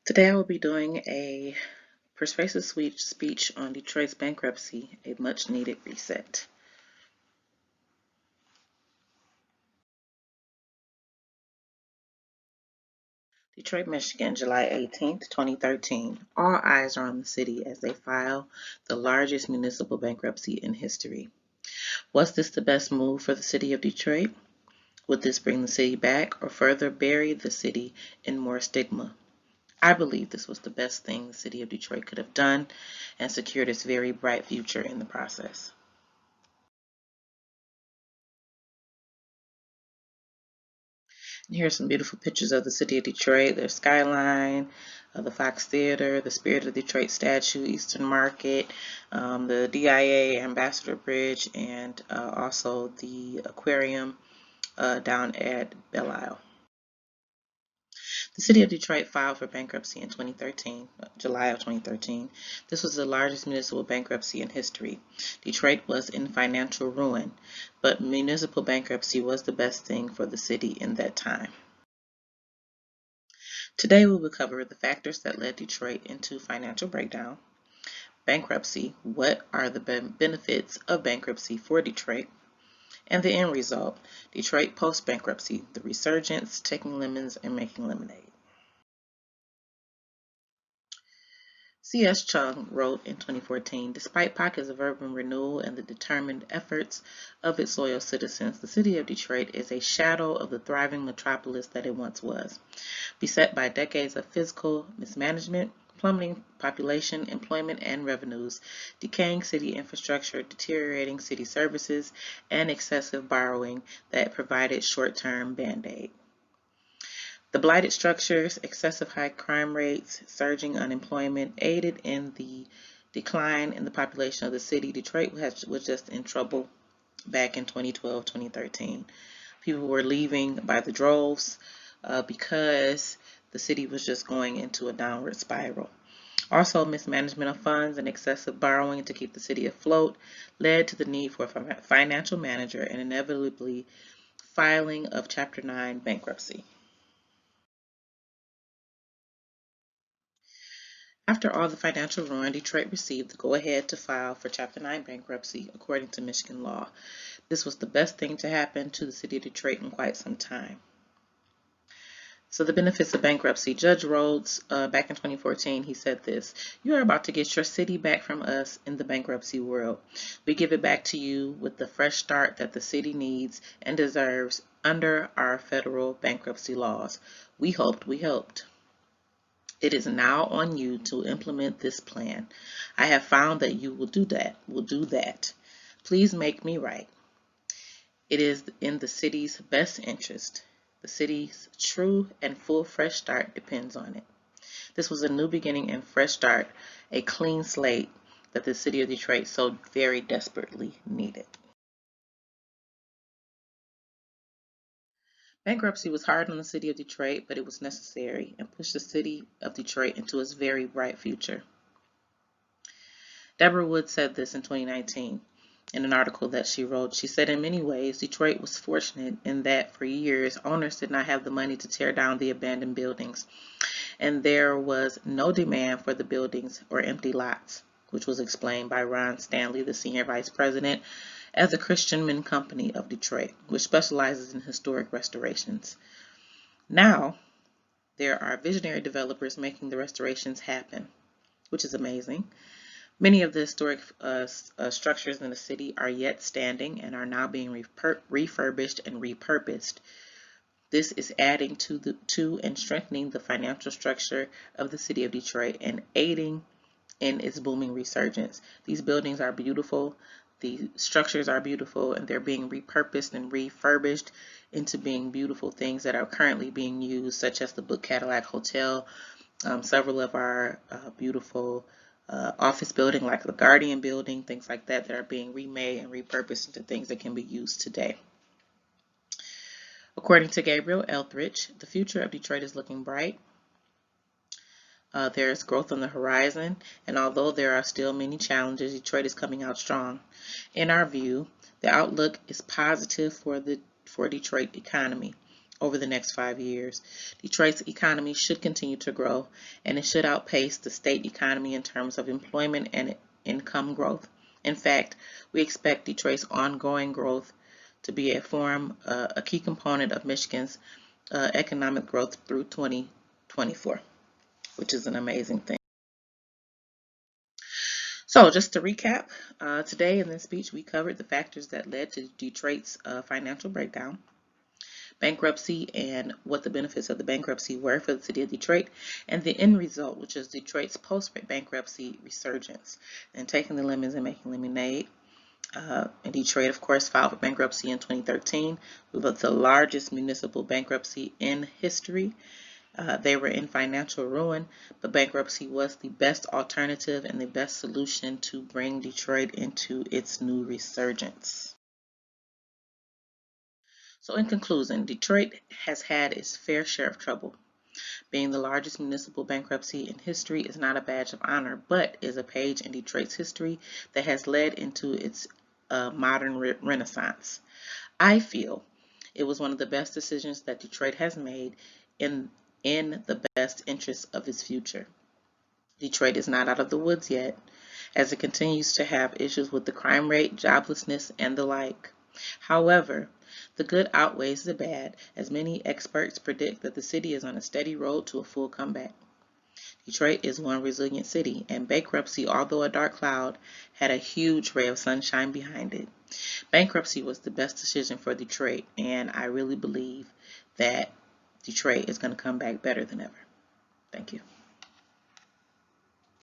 Today I will be doing a persuasive speech on Detroit's bankruptcy, a much needed reset. Detroit, Michigan, July 18th, 2013. All eyes are on the city as they file the largest municipal bankruptcy in history. Was this the best move for the city of Detroit? Would this bring the city back or further bury the city in more stigma? I believe this was the best thing the city of Detroit could have done and secured its very bright future in the process. And here's some beautiful pictures of the city of Detroit, their skyline, the Fox Theater, the Spirit of Detroit statue, Eastern Market, the DIA Ambassador Bridge, and also the aquarium down at Belle Isle. The city of Detroit filed for bankruptcy in 2013, July of 2013. This was the largest municipal bankruptcy in history. Detroit was in financial ruin, but municipal bankruptcy was the best thing for the city in that time. Today we will cover the factors that led Detroit into financial breakdown, bankruptcy, what are the benefits of bankruptcy for Detroit, and the end result, Detroit post-bankruptcy, the resurgence, taking lemons and making lemonade. C.S. Chung wrote in 2014, despite pockets of urban renewal and the determined efforts of its loyal citizens, the city of Detroit is a shadow of the thriving metropolis that it once was, beset by decades of fiscal mismanagement, plummeting population, employment and revenues, decaying city infrastructure, deteriorating city services, and excessive borrowing that provided short-term band-aid. The blighted structures, excessive high crime rates, surging unemployment aided in the decline in the population of the city. Detroit was just in trouble back in 2012, 2013. People were leaving by the droves because the city was just going into a downward spiral. Also, mismanagement of funds and excessive borrowing to keep the city afloat led to the need for a financial manager and inevitably filing of Chapter 9 bankruptcy. After all the financial ruin, Detroit received the go-ahead to file for Chapter 9 bankruptcy, according to Michigan law. This was the best thing to happen to the city of Detroit in quite some time. So the benefits of bankruptcy. Judge Rhodes, back in 2014, he said this: "You are about to get your city back from us in the bankruptcy world. We give it back to you with the fresh start that the city needs and deserves under our federal bankruptcy laws. We hoped, we helped. It is now on you to implement this plan. I have found that you will do that. Please make me right. It is in the city's best interest. The city's true and full fresh start depends on it." This was a new beginning and fresh start, a clean slate that the city of Detroit so very desperately needed. Bankruptcy was hard on the city of Detroit, but it was necessary and pushed the city of Detroit into its very bright future. Deborah Wood said this in 2019 in an article that she wrote. She said, "In many ways, Detroit was fortunate in that for years, owners did not have the money to tear down the abandoned buildings, and there was no demand for the buildings or empty lots," which was explained by Ron Stanley, the senior vice president as the Christian Company of Detroit, which specializes in historic restorations. Now, there are visionary developers making the restorations happen, which is amazing. Many of the historic structures in the city are yet standing and are now being refurbished and repurposed. This is adding to and strengthening the financial structure of the city of Detroit and aiding in its booming resurgence. These buildings are beautiful. The structures are beautiful, and they're being repurposed and refurbished into being beautiful things that are currently being used, such as the Book Cadillac Hotel, several of our beautiful office building like the Guardian building, things like that are being remade and repurposed into things that can be used today. According to Gabriel Eldridge, the future of Detroit is looking bright. There is growth on the horizon, and although there are still many challenges, Detroit is coming out strong. In our view, the outlook is positive for Detroit economy. over the next 5 years. Detroit's economy should continue to grow, and it should outpace the state economy in terms of employment and income growth. In fact, we expect Detroit's ongoing growth to be a key component of Michigan's economic growth through 2024, which is an amazing thing. So just to recap, today in this speech we covered the factors that led to Detroit's financial breakdown, bankruptcy and what the benefits of the bankruptcy were for the city of Detroit, and the end result, which is Detroit's post-bankruptcy resurgence and taking the lemons and making lemonade. And Detroit, of course, filed for bankruptcy in 2013, with the largest municipal bankruptcy in history. They were in financial ruin, but bankruptcy was the best alternative and the best solution to bring Detroit into its new resurgence. So in conclusion, Detroit has had its fair share of trouble. Being the largest municipal bankruptcy in history is not a badge of honor, but is a page in Detroit's history that has led into its modern renaissance. I feel it was one of the best decisions that Detroit has made in the best interest of its future. Detroit is not out of the woods yet, as it continues to have issues with the crime rate, joblessness, and the like. However, the good outweighs the bad, as many experts predict that the city is on a steady road to a full comeback. Detroit is one resilient city, and bankruptcy, although a dark cloud, had a huge ray of sunshine behind it. Bankruptcy was the best decision for Detroit, and I really believe that Detroit is going to come back better than ever. Thank you.